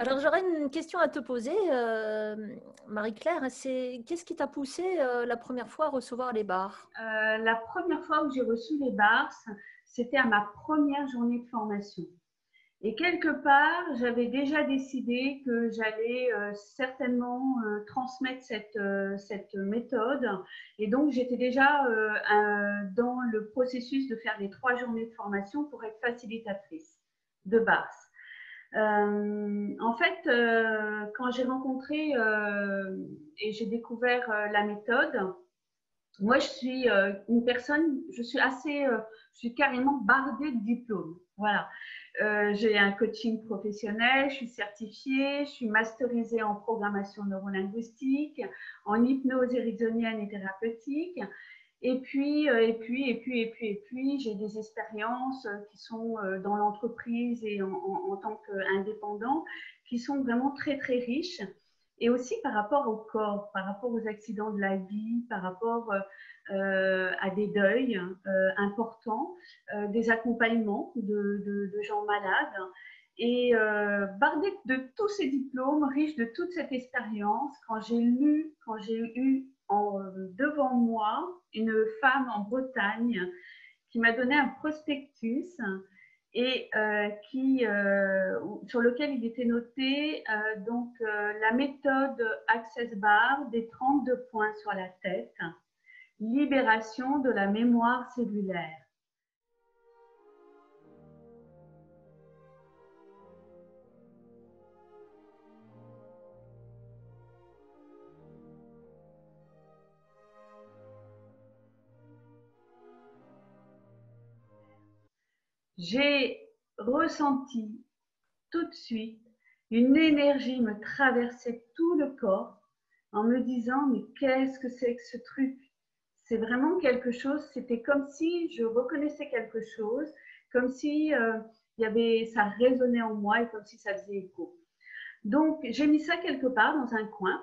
Alors, j'aurais une question à te poser, Marie-Claire. C'est qu'est-ce qui t'a poussé la première fois à recevoir les bars? La première fois où j'ai reçu les bars, c'était à ma première journée de formation. Et quelque part, j'avais déjà décidé que j'allais certainement transmettre cette méthode. Et donc, j'étais déjà dans le processus de faire les 3 journées de formation pour être facilitatrice de bars. En fait, quand j'ai rencontré et j'ai découvert la méthode, moi, je suis une personne, je suis carrément bardée de diplômes. Voilà. J'ai un coaching professionnel, je suis certifiée, je suis masterisée en programmation neurolinguistique, en hypnose ericksonienne et thérapeutique. Et puis, j'ai des expériences qui sont dans l'entreprise et en tant qu'indépendant, qui sont vraiment très, très riches. Et aussi par rapport au corps, par rapport aux accidents de la vie, par rapport à des deuils importants, des accompagnements de gens malades. Et bardée de tous ces diplômes, riche de toute cette expérience, quand j'ai eu devant moi une femme en Bretagne qui m'a donné un prospectus et sur lequel il était noté la méthode Access Bar des 32 points sur la tête, libération de la mémoire cellulaire. J'ai ressenti tout de suite une énergie me traverser tout le corps en me disant mais qu'est-ce que c'est que ce truc? C'est vraiment quelque chose, c'était comme si je reconnaissais quelque chose, comme si ça résonnait en moi et comme si ça faisait écho. Donc j'ai mis ça quelque part dans un coin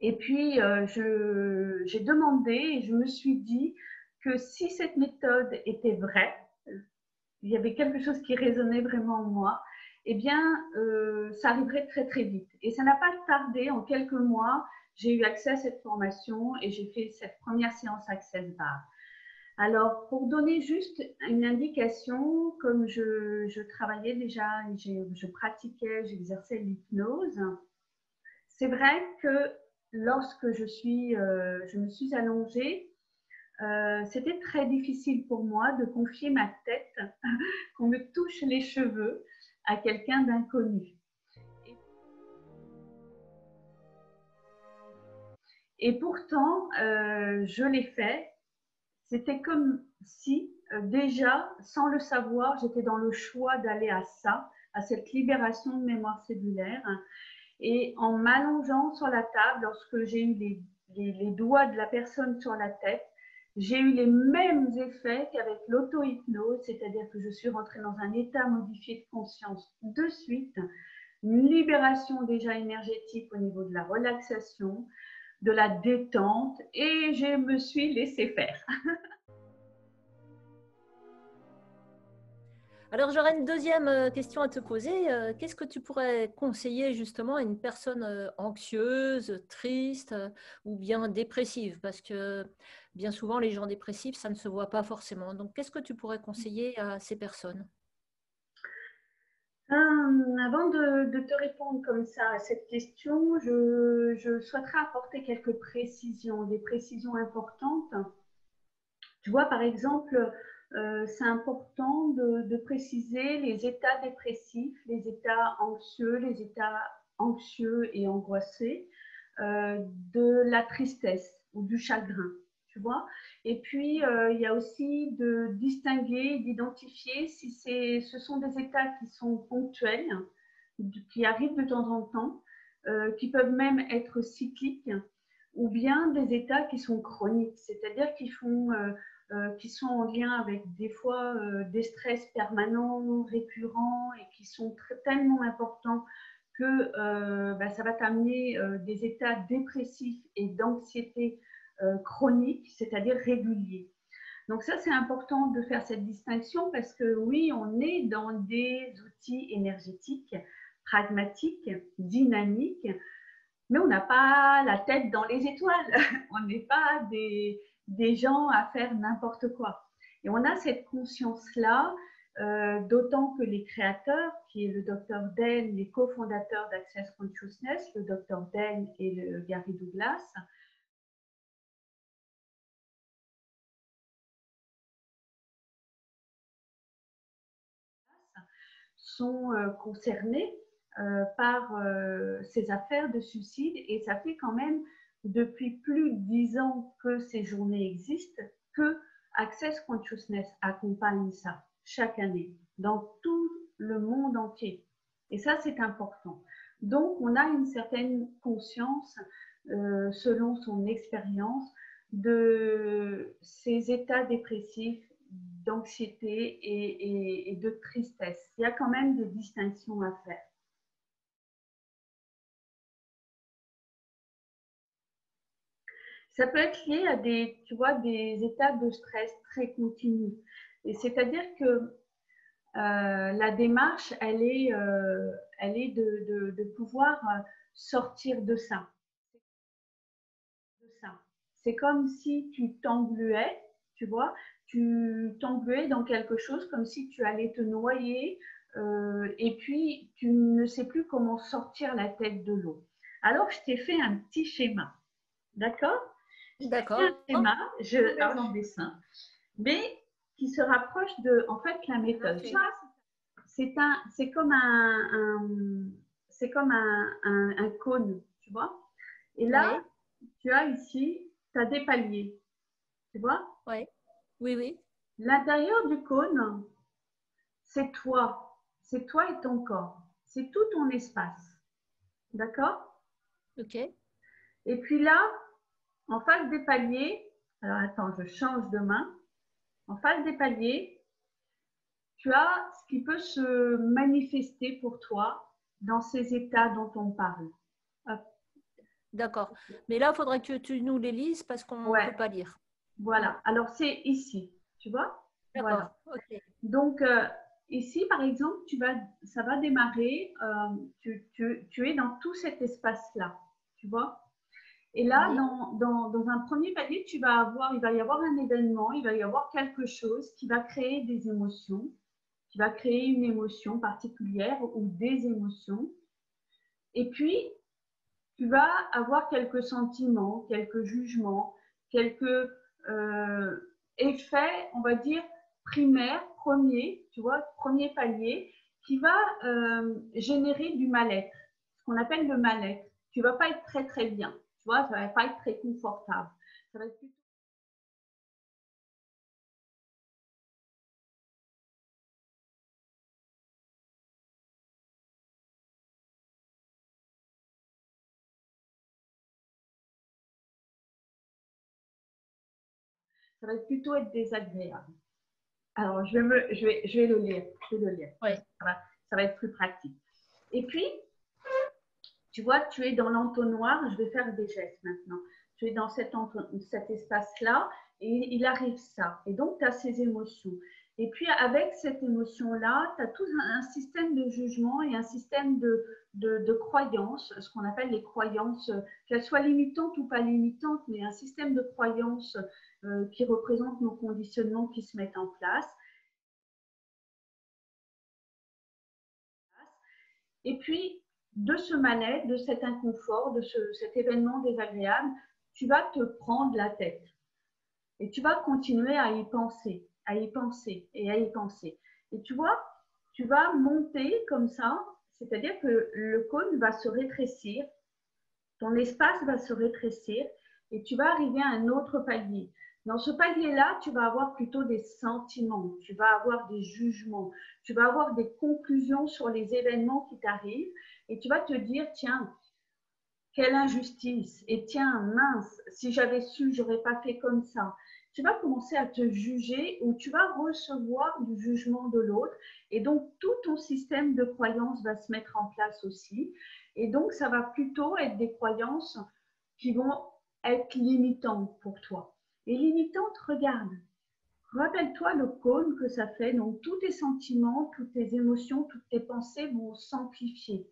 et puis j'ai demandé et je me suis dit que si cette méthode était vraie, il y avait quelque chose qui résonnait vraiment en moi, eh bien, ça arriverait très très vite. Et ça n'a pas tardé, en quelques mois, j'ai eu accès à cette formation et j'ai fait cette première séance Access Bar. Alors, pour donner juste une indication, comme je travaillais déjà, je pratiquais, j'exerçais l'hypnose, c'est vrai que lorsque je me suis allongée, c'était très difficile pour moi de confier ma tête, qu'on me touche les cheveux à quelqu'un d'inconnu. Et pourtant, je l'ai fait. C'était comme si, déjà, sans le savoir, j'étais dans le choix d'aller à ça, à cette libération de mémoire cellulaire. Et en m'allongeant sur la table, lorsque j'ai eu les doigts de la personne sur la tête, j'ai eu les mêmes effets qu'avec l'auto-hypnose, c'est-à-dire que je suis rentrée dans un état modifié de conscience de suite, une libération déjà énergétique au niveau de la relaxation, de la détente, et je me suis laissée faire. Alors, j'aurais une deuxième question à te poser. Qu'est-ce que tu pourrais conseiller justement à une personne anxieuse, triste ou bien dépressive? Parce que bien souvent, les gens dépressifs, ça ne se voit pas forcément. Donc, qu'est-ce que tu pourrais conseiller à ces personnes? Avant de te répondre comme ça à cette question, je souhaiterais apporter quelques précisions, des précisions importantes. Tu vois, par exemple, c'est important de préciser les états dépressifs, les états anxieux et angoissés. de la tristesse ou du chagrin, tu vois. Et puis, il y a aussi de distinguer, d'identifier si ce sont des états qui sont ponctuels, qui arrivent de temps en temps, qui peuvent même être cycliques, ou bien des états qui sont chroniques, c'est-à-dire qui sont en lien avec des fois des stress permanents, récurrents et qui sont tellement importants que ça va t'amener des états dépressifs et d'anxiété chronique, c'est-à-dire réguliers. Donc ça, c'est important de faire cette distinction parce que oui, on est dans des outils énergétiques, pragmatiques, dynamiques, mais on n'a pas la tête dans les étoiles. On n'est pas des gens à faire n'importe quoi. Et on a cette conscience-là, d'autant que les créateurs, qui est le Dr. Dale, les cofondateurs d'Access Consciousness, le Dr. Dale et le Gary Douglas, sont concernés par ces affaires de suicide et ça fait quand même depuis plus de 10 ans que ces journées existent que Access Consciousness accompagne ça chaque année dans tout le monde entier. Et ça, c'est important. Donc, on a une certaine conscience, selon son expérience, de ces états dépressifs, d'anxiété et de tristesse. Il y a quand même des distinctions à faire. Ça peut être lié à tu vois, des états de stress très continus. Et c'est-à-dire que la démarche, elle est de pouvoir sortir de ça. C'est comme si tu t'engluais, tu vois, tu t'engluais dans quelque chose comme si tu allais te noyer et puis tu ne sais plus comment sortir la tête de l'eau. Alors, je t'ai fait un petit schéma, d'accord? D'accord. Un schéma, je vais en dessin, mais qui se rapproche de, en fait, la méthode. C'est comme un cône, tu vois. Et là, Oui. tu as ici, tu as des paliers, tu vois. Oui. Oui, oui. L'intérieur du cône, c'est toi et ton corps. C'est tout ton espace, d'accord? OK. Et puis là, en face des paliers, alors attends, je change de main. En face des paliers, tu as ce qui peut se manifester pour toi dans ces états dont on parle. Hop. D'accord. Mais là, il faudrait que tu nous les lises parce qu'on ne Ouais, peut pas lire. voilà. Alors, c'est ici, tu vois? Voilà. D'accord. OK. Donc, ici, par exemple, ça va démarrer, tu es dans tout cet espace-là, tu vois? Et là, Oui. dans un premier palier, il va y avoir un événement, il va y avoir quelque chose qui va créer des émotions, qui va créer une émotion particulière ou des émotions. Et puis, tu vas avoir quelques sentiments, quelques jugements, quelques effets, on va dire, primaires, premiers, tu vois, premier palier, qui va générer du mal-être, ce qu'on appelle le mal-être. Tu ne vas pas être très très bien, tu vois, ça ne va pas être très confortable. Ça va être plutôt être désagréable. Alors, je vais le lire. Je vais le lire. Oui. Ça va être plus pratique. Et puis, tu vois, tu es dans l'entonnoir. Je vais faire des gestes maintenant. Tu es dans cet espace-là et il arrive ça. Et donc, tu as ces émotions. Et puis, avec cette émotion-là, tu as tout un système de jugement et un système de croyances, ce qu'on appelle les croyances, qu'elles soient limitantes ou pas limitantes, mais un système de croyances qui représente nos conditionnements qui se mettent en place. Et puis, de ce mal-être, de cet inconfort, cet événement désagréable, tu vas te prendre la tête. Et tu vas continuer à y penser, à y penser et à y penser. Et tu vois, tu vas monter comme ça, c'est-à-dire que le cône va se rétrécir ton espace va se rétrécir et tu vas arriver à un autre palier. Dans ce palier-là, tu vas avoir plutôt des sentiments, tu vas avoir des jugements, tu vas avoir des conclusions sur les événements qui t'arrivent et tu vas te dire, tiens, quelle injustice, et tiens, mince, si j'avais su, j'aurais pas fait comme ça. Tu vas commencer à te juger ou tu vas recevoir du jugement de l'autre et donc tout ton système de croyances va se mettre en place aussi et donc ça va plutôt être des croyances qui vont être limitantes pour toi. Et limitantes, regarde, rappelle-toi le cône que ça fait, donc tous tes sentiments, toutes tes émotions, toutes tes pensées vont s'amplifier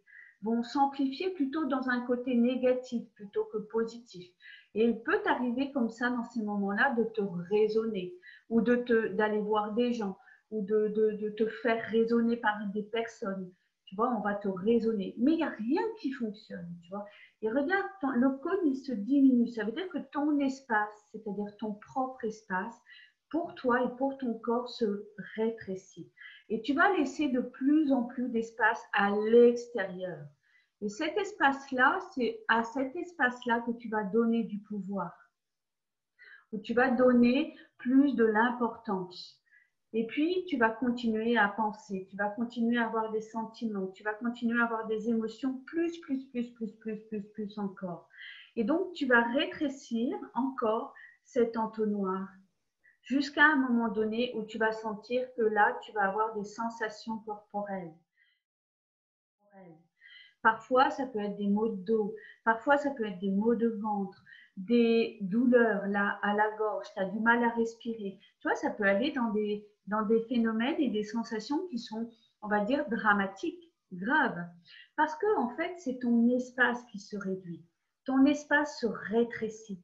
plutôt dans un côté négatif plutôt que positif. Et il peut t'arriver comme ça dans ces moments-là de te raisonner ou d'aller voir des gens ou de te faire raisonner par des personnes. Tu vois, on va te raisonner. Mais il n'y a rien qui fonctionne, tu vois. Et regarde, le cône, il se diminue. Ça veut dire que ton espace, c'est-à-dire ton propre espace, pour toi et pour ton corps se rétrécit. Et tu vas laisser de plus en plus d'espace à l'extérieur. Et cet espace-là, c'est à cet espace-là que tu vas donner du pouvoir, où tu vas donner plus de l'importance. Et puis, tu vas continuer à penser, tu vas continuer à avoir des sentiments, tu vas continuer à avoir des émotions plus encore. Et donc, tu vas rétrécir encore cet entonnoir jusqu'à un moment donné où tu vas sentir que là, tu vas avoir des sensations corporelles. Parfois, ça peut être des maux de dos, parfois, ça peut être des maux de ventre, des douleurs là, à la gorge, tu as du mal à respirer. Tu vois, ça peut aller dans des phénomènes et des sensations qui sont, on va dire, dramatiques, graves. Parce que, en fait, c'est ton espace qui se réduit. Ton espace se rétrécit.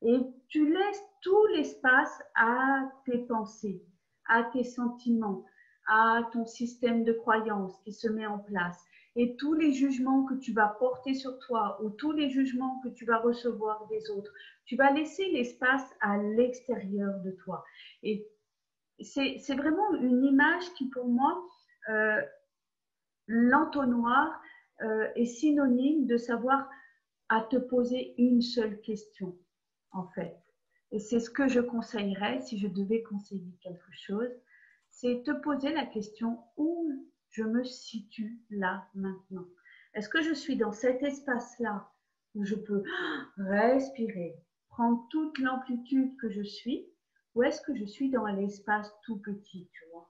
Et tu laisses tout l'espace à tes pensées, à tes sentiments, à ton système de croyances qui se met en place. Et tous les jugements que tu vas porter sur toi ou tous les jugements que tu vas recevoir des autres, tu vas laisser l'espace à l'extérieur de toi. Et c'est vraiment une image qui, pour moi, euh, l'entonnoir est synonyme de savoir à te poser une seule question, en fait. Et c'est ce que je conseillerais si je devais conseiller quelque chose, c'est te poser la question où je me situe là maintenant. Est-ce que je suis dans cet espace-là où je peux respirer, prendre toute l'amplitude que je suis, ou est-ce que je suis dans l'espace tout petit, tu vois?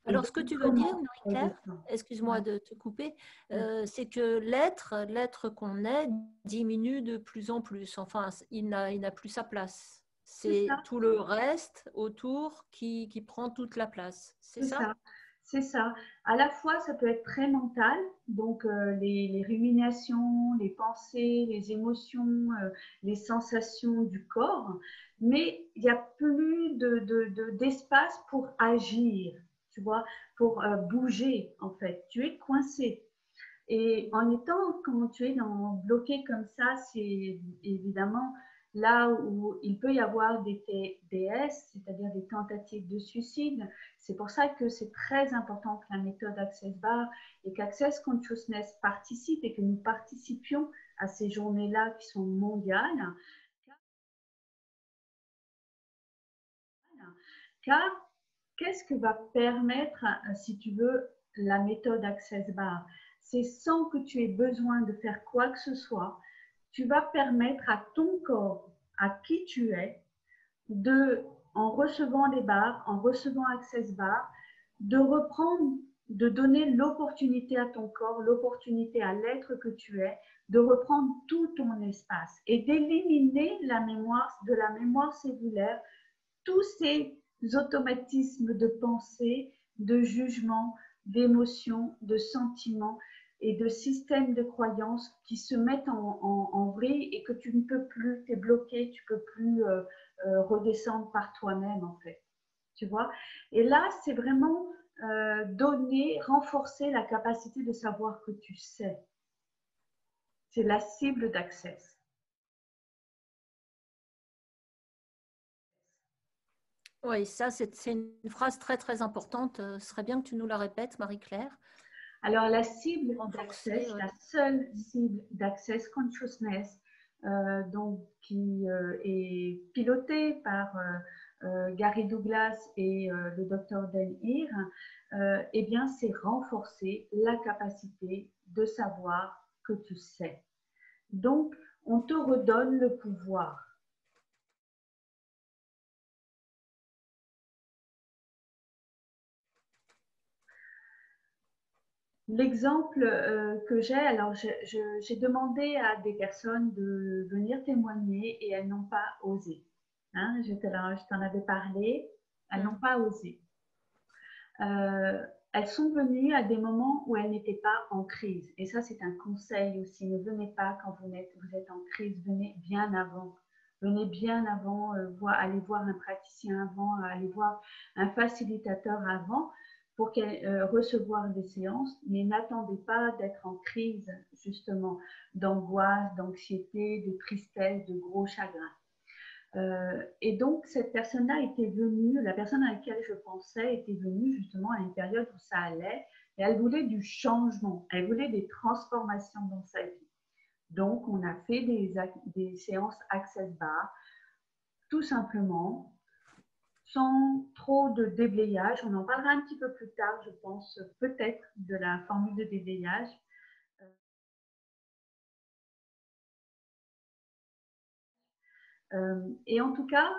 Et Alors, ce que donc, tu veux dire, comment Marie-Claire, redescendre? excuse-moi Ouais. de te couper, c'est que l'être qu'on est diminue de plus en plus. Enfin, il n'a plus sa place. C'est C'est ça. tout le reste autour qui prend toute la place. C'est C'est ça? ça, c'est ça. À la fois, ça peut être très mental, donc les ruminations, les pensées, les émotions, les sensations du corps, mais il n'y a plus d'espace pour agir, tu vois, pour bouger en fait. Tu es coincé. Et en étant, quand tu es bloqué comme ça, c'est évidemment là où il peut y avoir des TDS, c'est-à-dire des tentatives de suicide. C'est pour ça que c'est très important que la méthode Access Bar et qu'Access Consciousness participe et que nous participions à ces journées-là qui sont mondiales. Car qu'est-ce que va permettre, si tu veux, la méthode Access Bar? C'est sans que tu aies besoin de faire quoi que ce soit, tu vas permettre à ton corps, à qui tu es, en recevant les barres, en recevant Access Bar, de reprendre, de donner l'opportunité à ton corps, l'opportunité à l'être que tu es, de reprendre tout ton espace et d'éliminer de la mémoire cellulaire tous ces automatismes de pensée, de jugement, d'émotion, de sentiments et de systèmes de croyances qui se mettent en vrille et que tu ne peux plus, tu es bloqué, tu ne peux plus redescendre par toi-même en fait. Tu vois? Et là, c'est vraiment donner, renforcer la capacité de savoir que tu sais. C'est la cible d'accès. Oui, ça, c'est une phrase très, très importante. Ce serait bien que tu nous la répètes, Marie-Claire. Alors, la cible renforcer. d'Access, la seule cible d'Access Consciousness, donc, qui est pilotée par Gary Douglas et le docteur Dan Heer, eh bien, c'est renforcer la capacité de savoir que tu sais. Donc, on te redonne le pouvoir. L'exemple que j'ai, alors j'ai demandé à des personnes de venir témoigner et elles n'ont pas osé. Hein, je t'en avais parlé, elles n'ont pas osé. Elles sont venues à des moments où elles n'étaient pas en crise. Et ça, c'est un conseil aussi. Ne venez pas quand vous êtes en crise, venez bien avant. Venez bien avant, allez voir un praticien avant, allez voir un facilitateur avant pour recevoir des séances, mais n'attendez pas d'être en crise, justement, d'angoisse, d'anxiété, de tristesse, de gros chagrin. Et donc, cette personne-là était venue, la personne à laquelle je pensais était venue justement à une période où ça allait, et elle voulait du changement, elle voulait des transformations dans sa vie. Donc, on a fait des séances Access Bar, tout simplement, sans trop de déblayage. On en parlera un petit peu plus tard, je pense, peut-être de la formule de déblayage. Et en tout cas,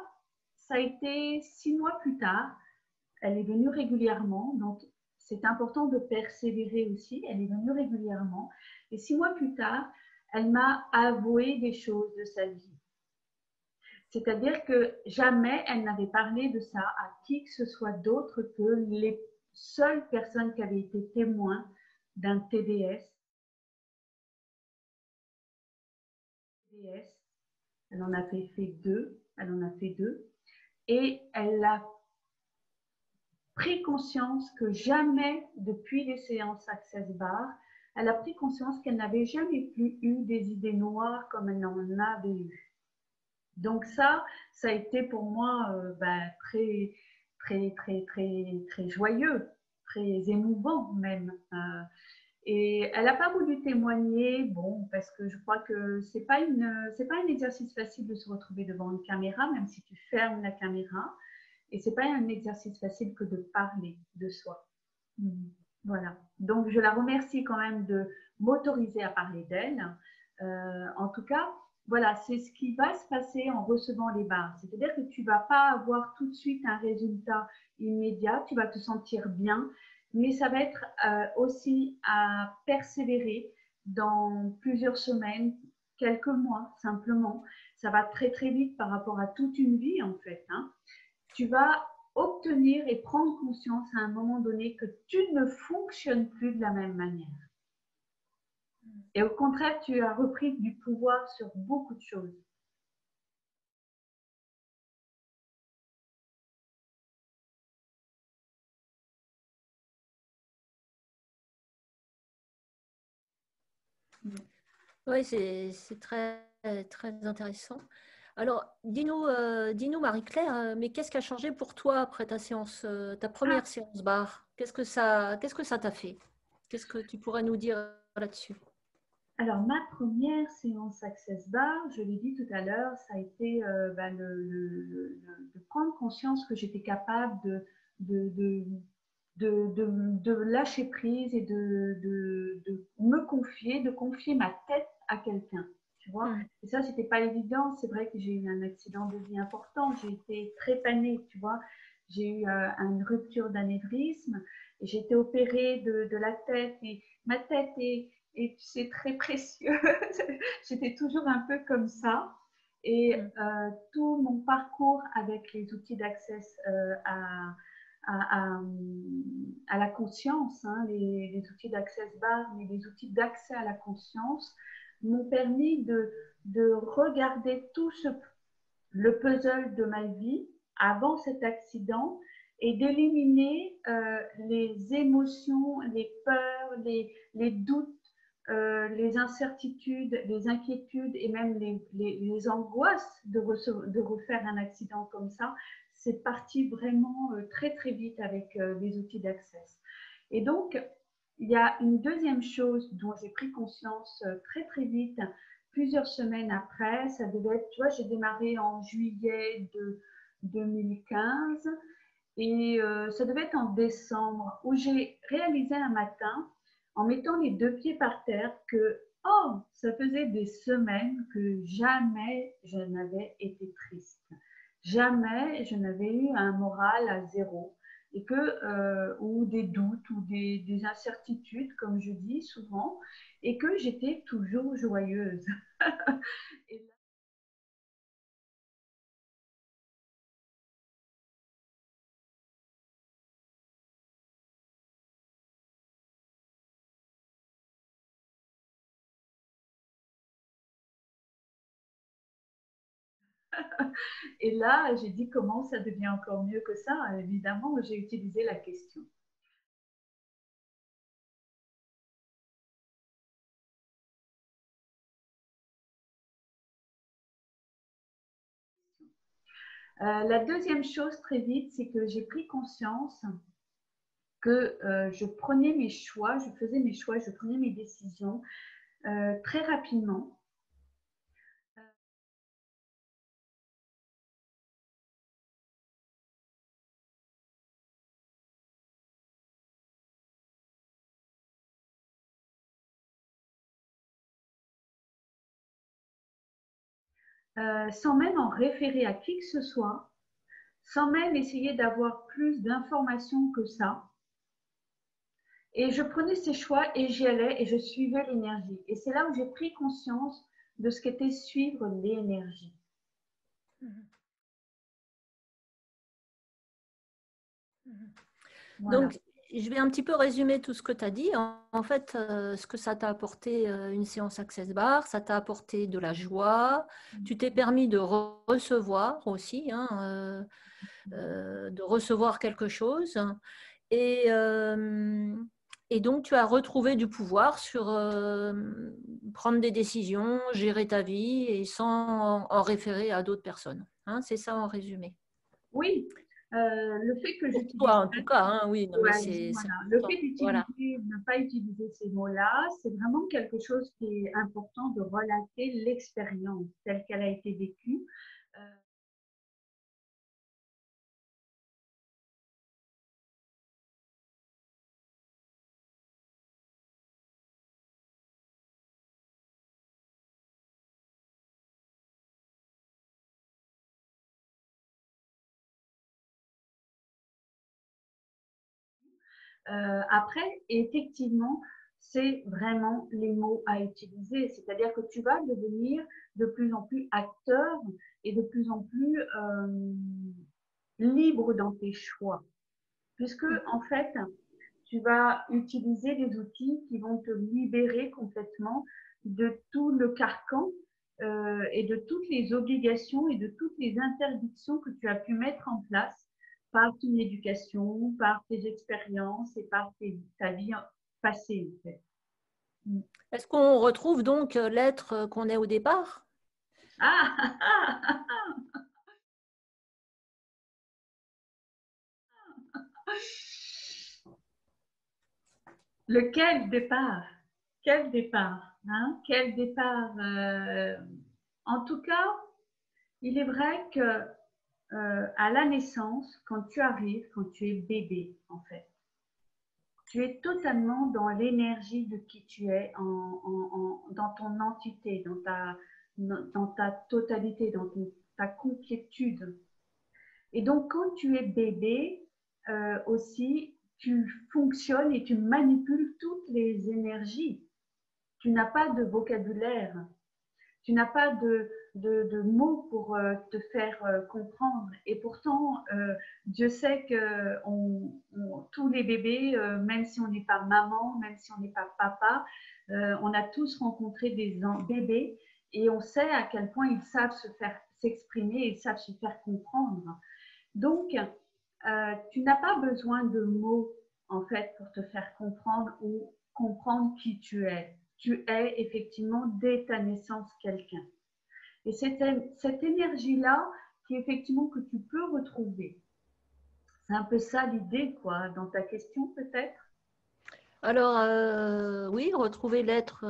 ça a été 6 mois plus tard. Elle est venue régulièrement, donc c'est important de persévérer aussi. Elle est venue régulièrement. Et 6 mois plus tard, elle m'a avoué des choses de sa vie. C'est-à-dire que jamais elle n'avait parlé de ça à qui que ce soit d'autre que les seules personnes qui avaient été témoins d'un TDS. Elle en a fait deux. Elle en a fait deux. Et elle a pris conscience que jamais, depuis les séances Access Bar, elle a pris conscience qu'elle n'avait jamais plus eu des idées noires comme elle en avait eu. Donc ça a été pour moi très, très, très, très, très joyeux, très émouvant même. Et elle n'a pas voulu témoigner, bon, parce que je crois que c'est pas un exercice facile de se retrouver devant une caméra, même si tu fermes la caméra. Et c'est pas un exercice facile que de parler de soi. Voilà. Donc, je la remercie quand même de m'autoriser à parler d'elle. En tout cas, voilà, c'est ce qui va se passer en recevant les barres. C'est-à-dire que tu ne vas pas avoir tout de suite un résultat immédiat, tu vas te sentir bien, mais ça va être aussi à persévérer dans plusieurs semaines, quelques mois simplement. Ça va très très vite par rapport à toute une vie en fait. Hein. Tu vas obtenir et prendre conscience à un moment donné que tu ne fonctionnes plus de la même manière. Et au contraire, tu as repris du pouvoir sur beaucoup de choses. Oui, c'est très, très intéressant. Alors, dis-nous Marie-Claire, mais qu'est-ce qui a changé pour toi après ta séance, ta première séance barre? Qu'est-ce que ça t'a fait? Qu'est-ce que tu pourrais nous dire là-dessus? Alors, ma première séance Access Bar, je l'ai dit tout à l'heure, ça a été de prendre conscience que j'étais capable de lâcher prise et de me confier, de confier ma tête à quelqu'un. Tu vois, et ça, c'était pas évident. C'est vrai que j'ai eu un accident de vie important. J'ai été trépanée, tu vois. J'ai eu une rupture d'anévrisme. J'ai été opérée de la tête. Et ma tête est c'est très précieux. J'étais toujours un peu comme ça. Et tout mon parcours avec les outils d'accès à la conscience, hein, les outils d'Access Bar, mais les outils d'accès à la conscience m'ont permis de regarder tout le puzzle de ma vie avant cet accident et d'éliminer les émotions, les peurs, les doutes, les incertitudes, les inquiétudes et même les angoisses de refaire un accident comme ça. C'est parti vraiment très très vite avec les outils d'accès. Et donc, il y a une deuxième chose dont j'ai pris conscience très très vite, plusieurs semaines après. Ça devait être, tu vois, j'ai démarré en juillet de 2015 et ça devait être en décembre où j'ai réalisé un matin en mettant les deux pieds par terre que oh, ça faisait des semaines que jamais je n'avais été triste. Jamais je n'avais eu un moral à zéro et ou des doutes ou des incertitudes, comme je dis souvent, et que j'étais toujours joyeuse. Et Et là, j'ai dit comment ça devient encore mieux que ça. Évidemment, j'ai utilisé la question. La deuxième chose très vite, c'est que j'ai pris conscience que je prenais mes choix, je faisais mes choix, je prenais mes décisions très rapidement. Sans même en référer à qui que ce soit, sans même essayer d'avoir plus d'informations que ça. Et je prenais ces choix et j'y allais et je suivais l'énergie. Et c'est là où j'ai pris conscience de ce qu'était suivre l'énergie. Voilà. Donc, je vais un petit peu résumer tout ce que tu as dit. En fait, ce que ça t'a apporté, une séance Access Bar, ça t'a apporté de la joie. Tu t'es permis de recevoir aussi, hein, de recevoir quelque chose. Et, euh, et donc, tu as retrouvé du pouvoir sur prendre des décisions, gérer ta vie et sans en référer à d'autres personnes. Hein, c'est ça en résumé. Oui, le fait que Pour toi, j'utilise, en tout cas, hein, oui, non, mais ouais, c'est voilà, le fait important. Voilà. d'utiliser, ne pas utiliser ces mots-là, c'est vraiment quelque chose qui est important de relater l'expérience telle qu'elle a été vécue. Euh, Après, effectivement, c'est vraiment les mots à utiliser. C'est-à-dire que tu vas devenir de plus en plus acteur et de plus en plus libre dans tes choix. Puisque, en fait, tu vas utiliser des outils qui vont te libérer complètement de tout le carcan et de toutes les obligations et de toutes les interdictions que tu as pu mettre en place par ton éducation, par tes expériences et par ta vie passée, en fait. Mm. Est-ce qu'on retrouve donc l'être qu'on est au départ? Ah, ah, ah, lequel départ? Quel départ, hein? Quel départ en tout cas, il est vrai que à la naissance, quand tu arrives, quand tu es bébé, en fait, tu es totalement dans l'énergie de qui tu es, dans ton entité, dans ta totalité, ta complétude. Et donc, quand tu es bébé, aussi, tu fonctionnes et tu manipules toutes les énergies. Tu n'as pas de vocabulaire. Tu n'as pas de mots pour te faire comprendre. Et pourtant, Dieu sait que tous les bébés, même si on n'est pas maman, même si on n'est pas papa, on a tous rencontré des bébés et on sait à quel point ils savent s'exprimer et savent se faire comprendre. Donc, tu n'as pas besoin de mots en fait pour te faire comprendre ou comprendre qui tu es. Tu es effectivement dès ta naissance quelqu'un. Et c'est cette énergie-là qui effectivement que tu peux retrouver. C'est un peu ça l'idée, quoi, dans ta question peut-être. Alors, oui, retrouver l'être.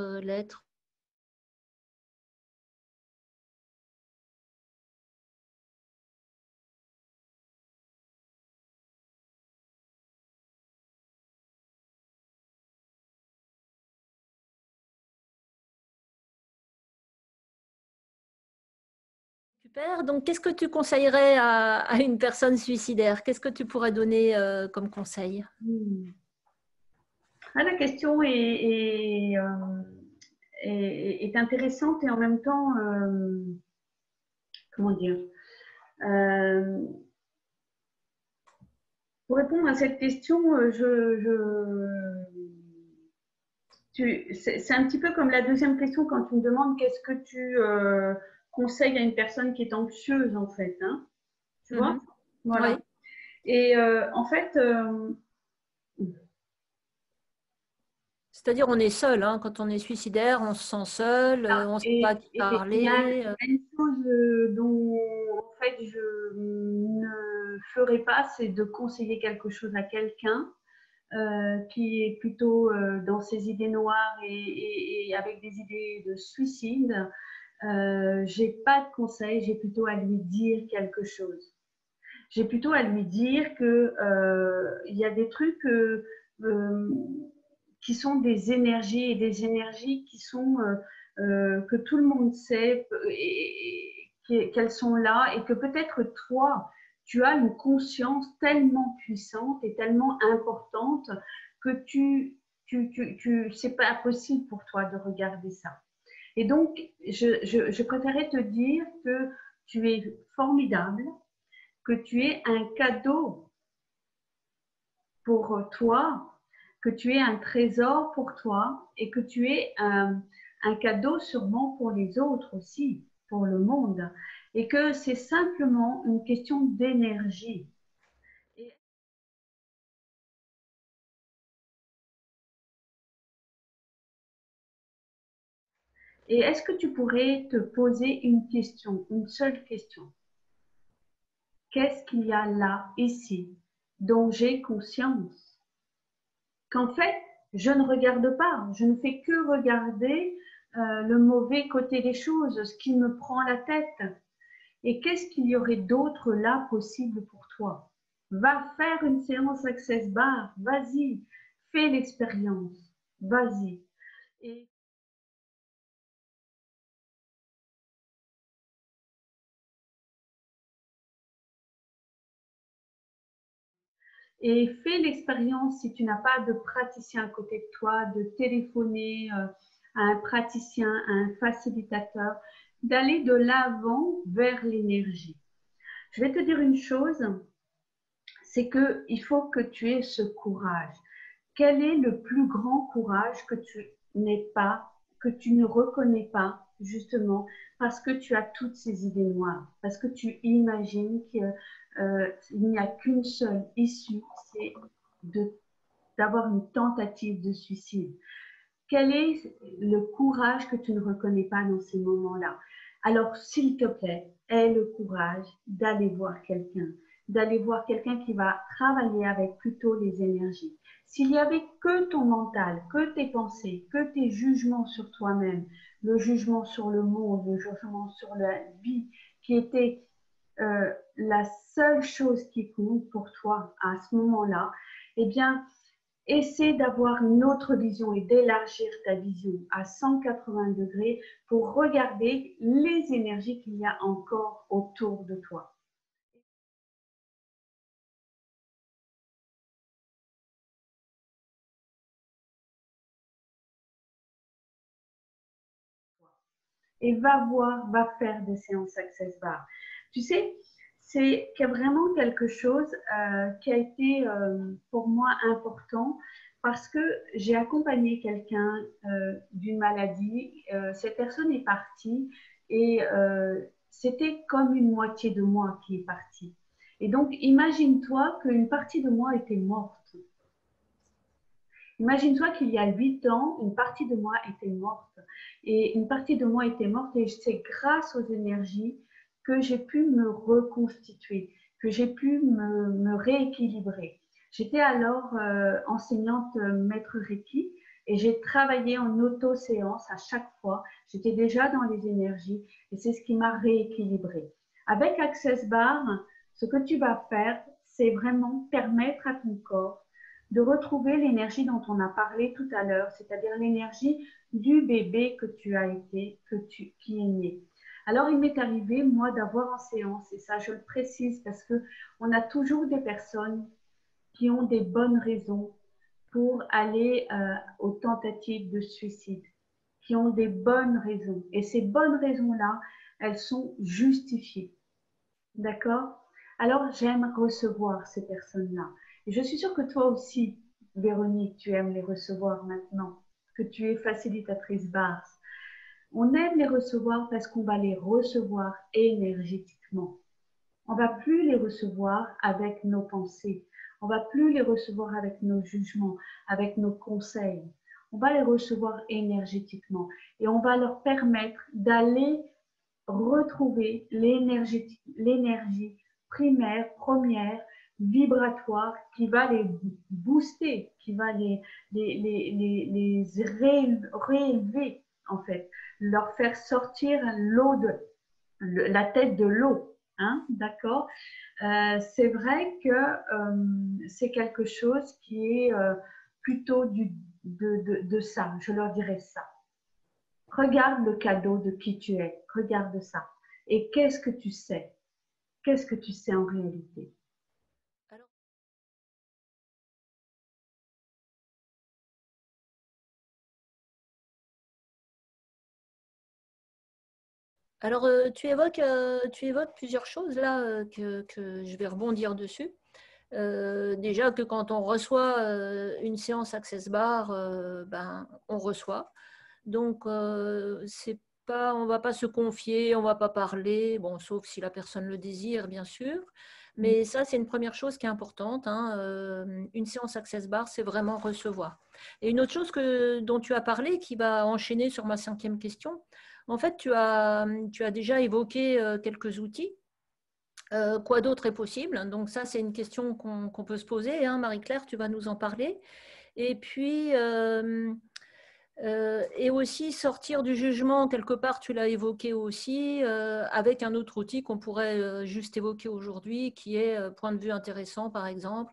Super. Donc, qu'est-ce que tu conseillerais à une personne suicidaire? Qu'est-ce que tu pourrais donner comme conseil? Ah, la question est intéressante et en même temps, comment dire, euh, pour répondre à cette question, c'est un petit peu comme la deuxième question quand tu me demandes qu'est-ce que tu conseilles à une personne qui est anxieuse en fait, hein, tu vois? Mhm. Voilà. Oui. Et en fait, C'est-à-dire, on est seul, hein. Quand on est suicidaire, on se sent seul, on ne sait pas à qui et il y a parler. une chose dont en fait je ne ferai pas, c'est de conseiller quelque chose à quelqu'un qui est plutôt dans ses idées noires et avec des idées de suicide. J'ai pas de conseil, j'ai plutôt à lui dire quelque chose. J'ai plutôt à lui dire que il y a des trucs euh, qui sont des énergies et des énergies qui sont que tout le monde sait qu'elles sont là et que peut-être toi tu as une conscience tellement puissante et tellement importante que c'est pas possible pour toi de regarder ça. Et donc je préférais te dire que tu es formidable, que tu es un cadeau pour toi, que tu es un trésor pour toi et que tu es un cadeau sûrement pour les autres aussi, pour le monde. Et que c'est simplement une question d'énergie. Et est-ce que tu pourrais te poser une question, une seule question? Qu'est-ce qu'il y a là, ici, dont j'ai conscience? Qu'en fait, je ne regarde pas, je ne fais que regarder le mauvais côté des choses, ce qui me prend la tête. Et qu'est-ce qu'il y aurait d'autre là possible pour toi? Va faire une séance Access Bar, vas-y, fais l'expérience, vas-y. Et, et fais l'expérience si tu n'as pas de praticien à côté de toi, de téléphoner à un praticien, à un facilitateur, d'aller de l'avant vers l'énergie. Je vais te dire une chose, c'est qu'il faut que tu aies ce courage. Quel est le plus grand courage que tu n'aies pas, que tu ne reconnais pas, justement, parce que tu as toutes ces idées noires, parce que tu imagines qu'il n'y a qu'une seule issue, c'est d'avoir une tentative de suicide. Quel est le courage que tu ne reconnais pas dans ces moments-là? Alors, s'il te plaît, aie le courage d'aller voir quelqu'un qui va travailler avec plutôt les énergies. S'il y avait que ton mental, que tes pensées, que tes jugements sur toi-même, le jugement sur le monde, le jugement sur la vie, qui était la seule chose qui compte pour toi à ce moment-là, eh bien, essaie d'avoir une autre vision et d'élargir ta vision à 180 degrés pour regarder les énergies qu'il y a encore autour de toi. Et va voir, va faire des séances Access Bar. Tu sais, c'est vraiment quelque chose qui a été pour moi important parce que j'ai accompagné quelqu'un d'une maladie. Cette personne est partie et c'était comme une moitié de moi qui est partie. Et donc, imagine-toi qu'une partie de moi était morte. Imagine-toi qu'il y a 8 ans, une partie de moi était morte. Et une partie de moi était morte et c'est grâce aux énergies que j'ai pu me reconstituer, que j'ai pu me rééquilibrer. J'étais alors enseignante maître Reiki et j'ai travaillé en auto-séance à chaque fois. J'étais déjà dans les énergies et c'est ce qui m'a rééquilibrée. Avec Access Bar, ce que tu vas faire, c'est vraiment permettre à ton corps de retrouver l'énergie dont on a parlé tout à l'heure, c'est-à-dire l'énergie du bébé que tu as été, qui est né. Alors, il m'est arrivé, moi, d'avoir en séance, et ça, je le précise parce que on a toujours des personnes qui ont des bonnes raisons pour aller aux tentatives de suicide, qui ont des bonnes raisons. Et ces bonnes raisons-là, elles sont justifiées. D'accord? Alors, j'aime recevoir ces personnes-là. Et je suis sûre que toi aussi, Véronique, tu aimes les recevoir maintenant, que tu es facilitatrice basse. On aime les recevoir parce qu'on va les recevoir énergétiquement. On va plus les recevoir avec nos pensées. On va plus les recevoir avec nos jugements, avec nos conseils. On va les recevoir énergétiquement et on va leur permettre d'aller retrouver l'énergie primaire, première, vibratoire qui va les booster, qui va les réélever en fait, leur faire sortir l'eau la tête de l'eau. Hein, d'accord. C'est vrai que c'est quelque chose qui est plutôt de ça. Je leur dirais ça. Regarde le cadeau de qui tu es. Regarde ça. Et qu'est-ce que tu sais? Qu'est-ce que tu sais en réalité? Alors, tu évoques plusieurs choses là que je vais rebondir dessus. Déjà que quand on reçoit une séance Access Bar, ben, on reçoit. Donc, c'est pas, on ne va pas se confier, on ne va pas parler, bon, sauf si la personne le désire, bien sûr. Mais ça, c'est une première chose qui est importante. Hein. Une séance Access Bar, c'est vraiment recevoir. Et une autre chose dont tu as parlé, qui va enchaîner sur ma cinquième question, en fait, tu as déjà évoqué quelques outils. Quoi d'autre est possible? Donc ça, c'est une question qu'on peut se poser. Hein. Marie-Claire, tu vas nous en parler. Et puis, et aussi sortir du jugement, quelque part, tu l'as évoqué aussi, avec un autre outil qu'on pourrait juste évoquer aujourd'hui, qui est point de vue intéressant, par exemple.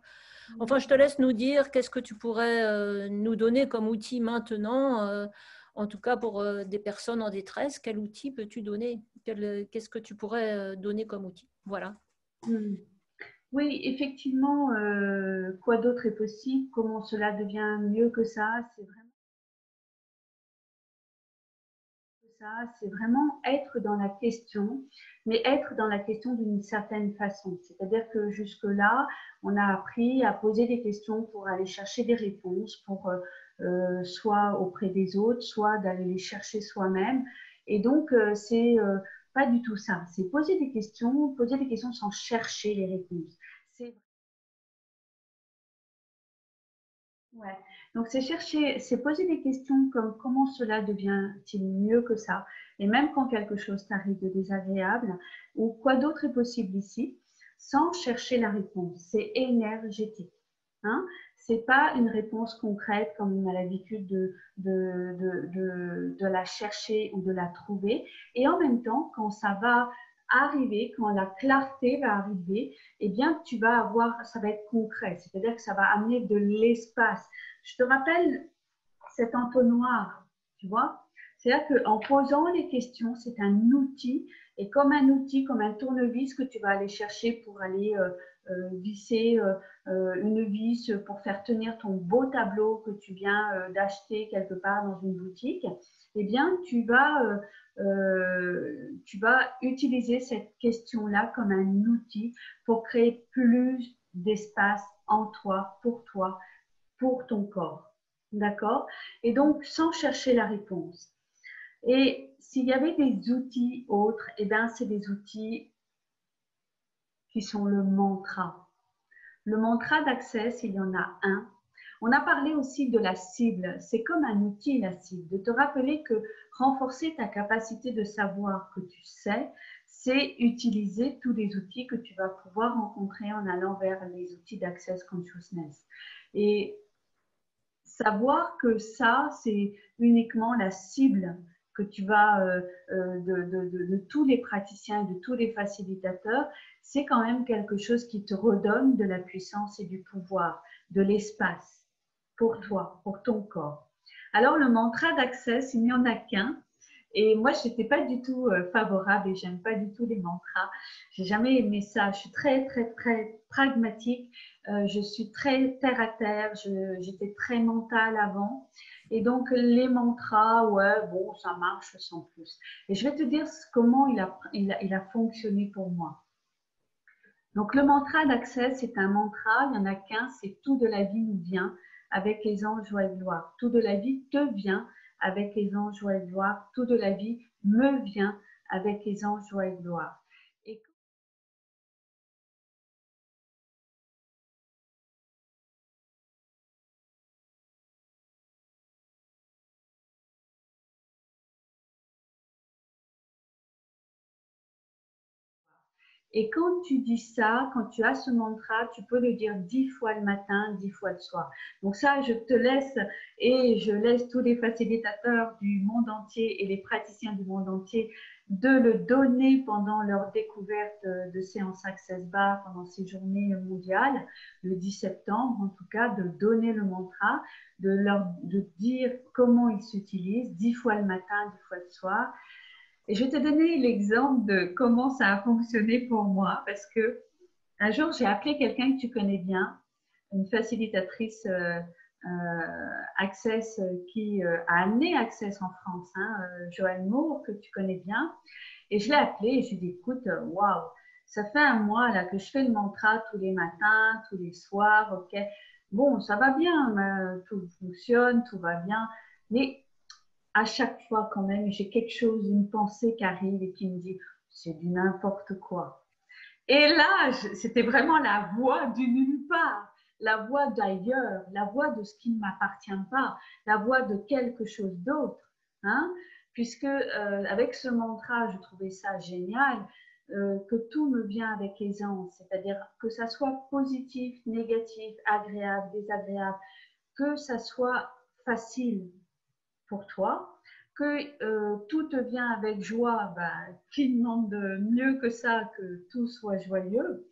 Enfin, je te laisse nous dire qu'est-ce que tu pourrais nous donner comme outil maintenant, en tout cas pour des personnes en détresse. Quel outil peux-tu donner? Qu'est-ce que tu pourrais donner comme outil? Voilà. Oui, effectivement, quoi d'autre est possible? Comment cela devient mieux que ça? C'est vraiment être dans la question, mais être dans la question d'une certaine façon. C'est-à-dire que jusque-là, on a appris à poser des questions pour aller chercher des réponses, pour soit auprès des autres, soit d'aller les chercher soi-même. Et donc, c'est pas du tout ça. C'est poser des questions sans chercher les réponses. C'est Ouais. Donc, c'est chercher, c'est poser des questions comme comment cela devient-il mieux que ça? Et même quand quelque chose t'arrive de désagréable, ou quoi d'autre est possible ici, sans chercher la réponse. C'est énergétique. Hein? C'est pas une réponse concrète comme on a l'habitude de la chercher ou de la trouver. Et en même temps, quand ça va arriver, quand la clarté va arriver, eh bien, ça va être concret, c'est-à-dire que ça va amener de l'espace. Je te rappelle cet entonnoir, tu vois? C'est-à-dire qu'en posant les questions, c'est un outil, et comme un outil, comme un tournevis que tu vas aller chercher pour aller visser une vis pour faire tenir ton beau tableau que tu viens d'acheter quelque part dans une boutique, eh bien, tu vas utiliser cette question-là comme un outil pour créer plus d'espace en toi, pour ton corps. D'accord? Et donc, sans chercher la réponse. Et s'il y avait des outils autres, eh bien, c'est des outils qui sont le mantra. Le mantra d'accès, il y en a un. On a parlé aussi de la cible. C'est comme un outil, la cible. De te rappeler que renforcer ta capacité de savoir que tu sais, c'est utiliser tous les outils que tu vas pouvoir rencontrer en allant vers les outils d'Access Consciousness. Et savoir que ça, c'est uniquement la cible que tu vas de tous les praticiens, de tous les facilitateurs, c'est quand même quelque chose qui te redonne de la puissance et du pouvoir, de l'espace pour toi, pour ton corps. Alors, le mantra d'Access, il n'y en a qu'un. Et moi, je n'étais pas du tout favorable et j'aime pas du tout les mantras. J'ai jamais aimé ça. Je suis très, très, très pragmatique. Je suis très terre à terre. J'étais très mentale avant. Et donc, les mantras, ouais, bon, ça marche sans plus. Et je vais te dire comment il a fonctionné pour moi. Donc, le mantra d'Access, c'est un mantra. Il n'y en a qu'un. C'est tout de la vie nous vient avec les anges joie et gloire. Tout de la vie te vient avec les anges joie et gloire. Tout de la vie me vient avec les anges joie et gloire. Et quand tu dis ça, quand tu as ce mantra, tu peux le dire 10 fois le matin, 10 fois le soir. Donc ça, je te laisse et je laisse tous les facilitateurs du monde entier et les praticiens du monde entier de le donner pendant leur découverte de séance Access Bar, pendant ces journées mondiales, le 10 septembre en tout cas, de donner le mantra, de dire comment il s'utilise, 10 fois le matin, 10 fois le soir. Et je vais te donner l'exemple de comment ça a fonctionné pour moi, parce que un jour, j'ai appelé quelqu'un que tu connais bien, une facilitatrice Access qui a amené Access en France, hein, Joanne Moore, que tu connais bien. Et je l'ai appelée et je lui ai dit, écoute, waouh, ça fait un mois là, que je fais le mantra tous les matins, tous les soirs, ok. Bon, ça va bien, tout fonctionne, tout va bien, mais à chaque fois quand même, j'ai quelque chose, une pensée qui arrive et qui me dit, c'est du n'importe quoi. Et là, c'était vraiment la voix du nulle part, la voix d'ailleurs, la voix de ce qui ne m'appartient pas, la voix de quelque chose d'autre. Hein? Puisque avec ce mantra, je trouvais ça génial, que tout me vient avec aisance, c'est-à-dire que ça soit positif, négatif, agréable, désagréable, que ça soit facile pour toi, que tout te vient avec joie, qui demande de mieux que ça, que tout soit joyeux.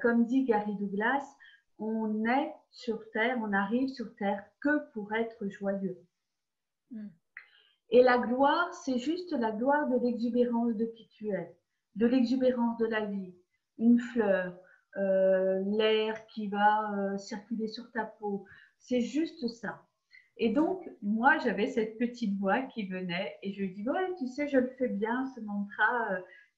Comme dit Gary Douglas, on est sur Terre, on arrive sur Terre que pour être joyeux. Et la gloire, c'est juste la gloire de l'exubérance de qui tu es, de l'exubérance de la vie. Une fleur, l'air qui va circuler sur ta peau, c'est juste ça. Et donc, moi, j'avais cette petite voix qui venait et je lui dis, ouais, tu sais, je le fais bien, ce mantra.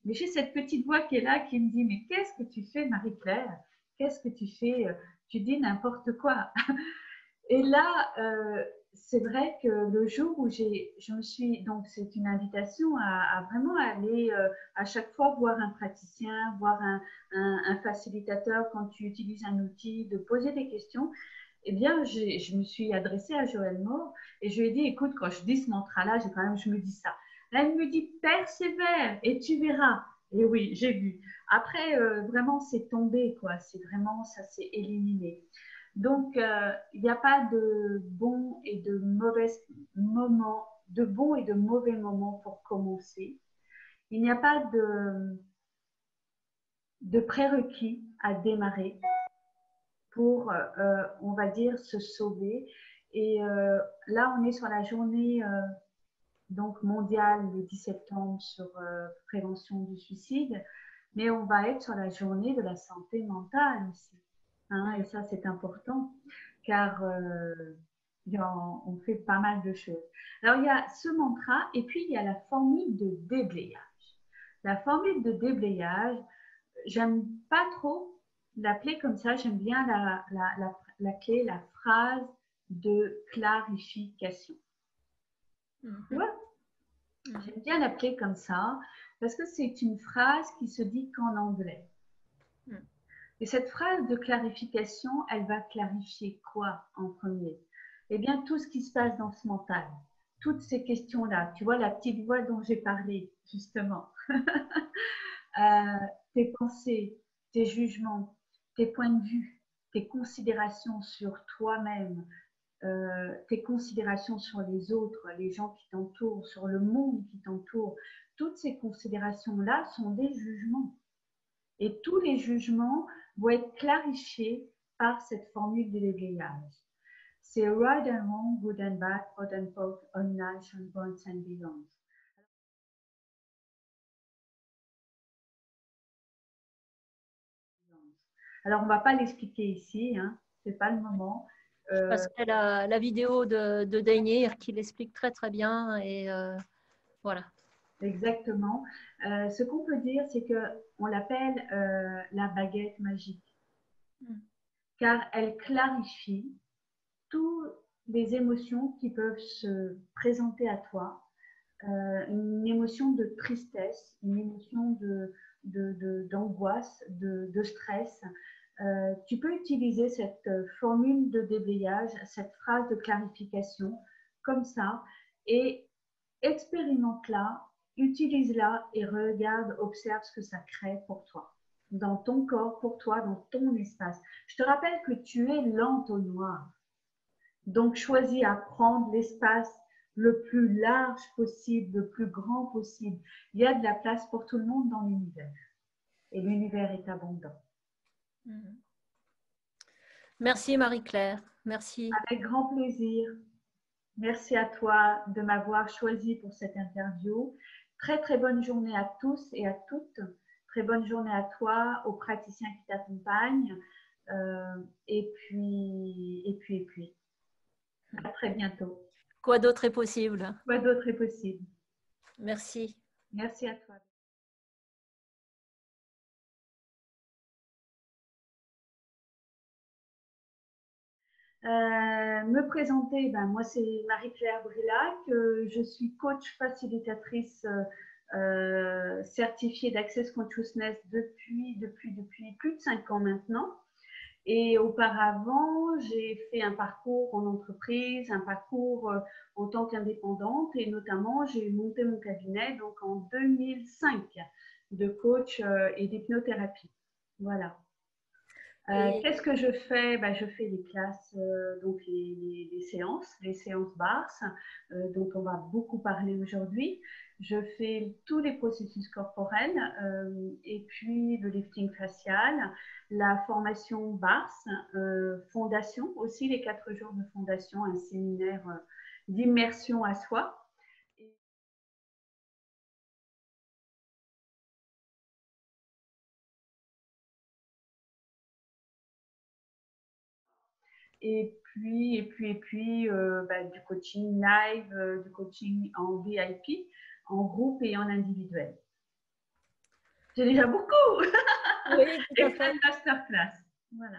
Mais j'ai cette petite voix qui est là, qui me dit, mais qu'est-ce que tu fais, Marie-Claire? Qu'est-ce que tu fais? Tu dis n'importe quoi. Et là, c'est vrai que le jour où je me suis, donc c'est une invitation à vraiment aller à chaque fois voir un praticien, voir un facilitateur quand tu utilises un outil, de poser des questions. Eh bien, je me suis adressée à Joël Moore et je lui ai dit, écoute, quand je dis ce mantra-là, je me dis ça. Là, elle me dit, persévère et tu verras. Et oui, j'ai vu. Après, vraiment, c'est tombé, quoi. C'est vraiment, ça s'est éliminé. Donc, il n'y a pas de bon et de mauvais moments, de bons et de mauvais moments pour commencer. Il n'y a pas de prérequis à démarrer pour, on va dire, se sauver. Et là, on est sur la journée donc mondiale le 10 septembre sur prévention du suicide, mais on va être sur la journée de la santé mentale aussi. Hein, et ça, c'est important, car on fait pas mal de choses. Alors, il y a ce mantra, et puis il y a la formule de déblayage. La formule de déblayage, j'aime pas trop l'appeler comme ça, j'aime bien l'appeler la phrase de clarification. Tu vois? J'aime bien l'appeler comme ça, parce que c'est une phrase qui se dit qu'en anglais. Et cette phrase de clarification, elle va clarifier quoi en premier? Eh bien, tout ce qui se passe dans ce mental, toutes ces questions-là. Tu vois, la petite voix dont j'ai parlé, justement. tes pensées, tes jugements, tes points de vue, tes considérations sur toi-même, tes considérations sur les autres, les gens qui t'entourent, sur le monde qui t'entoure, toutes ces considérations-là sont des jugements. Et tous les jugements vont être clarifiés par cette formule de déblayage. C'est right and wrong, good and bad, hot and cold, unnice and bonds and beyond. Alors, on ne va pas l'expliquer ici, hein, ce n'est pas le moment. Je passerai la vidéo de Dainir qui l'explique très très bien et voilà. Exactement. Ce qu'on peut dire, c'est qu'on l'appelle la baguette magique, car elle clarifie toutes les émotions qui peuvent se présenter à toi. Une émotion de tristesse, une émotion d'angoisse, de stress. Tu peux utiliser cette formule de déblayage, cette phrase de clarification comme ça et expérimente-la, utilise-la et regarde, observe ce que ça crée pour toi, dans ton corps, pour toi, dans ton espace. Je te rappelle que tu es l'entonnoir. Donc, choisis à prendre l'espace le plus large possible, le plus grand possible. Il y a de la place pour tout le monde dans l'univers. Et l'univers est abondant. Merci Marie-Claire. Merci. Avec grand plaisir. Merci à toi de m'avoir choisi pour cette interview. Très, très bonne journée à tous et à toutes. Très bonne journée à toi, aux praticiens qui t'accompagnent. Et puis. À très bientôt. Quoi d'autre est possible? Quoi d'autre est possible? Merci. Merci à toi. Me présenter, moi c'est Marie-Claire Brillac, je suis coach facilitatrice certifiée d'Access Consciousness depuis plus de 5 ans maintenant. Et auparavant, j'ai fait un parcours en entreprise, un parcours en tant qu'indépendante et notamment j'ai monté mon cabinet donc en 2005 de coach et d'hypnothérapie. Voilà. Qu'est-ce que je fais? Je fais les classes, donc les séances BARS, dont on va beaucoup parler aujourd'hui. Je fais tous les processus corporels et puis le lifting facial, la formation BARS, fondation, aussi les 4 jours de fondation, un séminaire d'immersion à soi. Et puis du coaching live, du coaching en VIP, en groupe et en individuel. J'ai déjà beaucoup. Oui, tout à fait. Et plein de masterclass. Voilà.